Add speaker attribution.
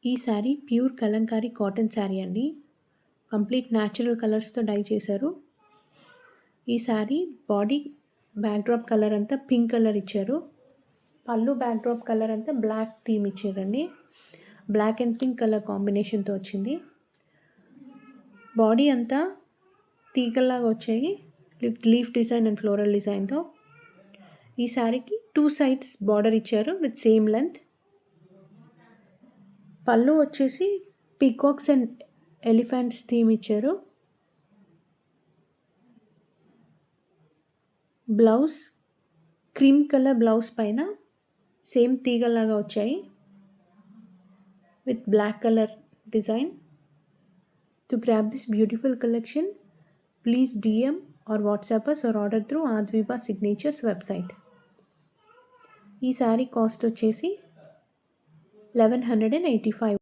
Speaker 1: ఈ sari pure Kalamkari cotton sari అండి. Complete natural కలర్స్తో డై చేశారు. ఈ శారీ బాడీ బ్యాక్డ్రాప్ కలర్ అంతా పింక్ కలర్ ఇచ్చారు. పళ్ళు బ్యాక్డ్రాప్ కలర్ అంతా బ్లాక్ థీమ్ ఇచ్చారండి. బ్లాక్ అండ్ పింక్ కలర్ కాంబినేషన్తో వచ్చింది. బాడీ అంతా తీగల్లాగా వచ్చాయి, లీఫ్ డిజైన్ అండ్ ఫ్లోరల్ డిజైన్తో. ఈ శారీకి 2 sides బార్డర్ ఇచ్చారు విత్ సేమ్ లెంత్. పళ్ళు వచ్చేసి పీకాక్స్ అండ్ ఎలిఫెంట్స్ థీమ్ ఇచ్చారు. బ్లౌజ్ క్రీమ్ కలర్ బ్లౌజ్ పైన సేమ్ తీగల్లాగా వచ్చాయి with black colour design. To grab this beautiful collection, please DM or WhatsApp us or order through Adviba Signatures website. ఈ sari cost వచ్చేసి 1185.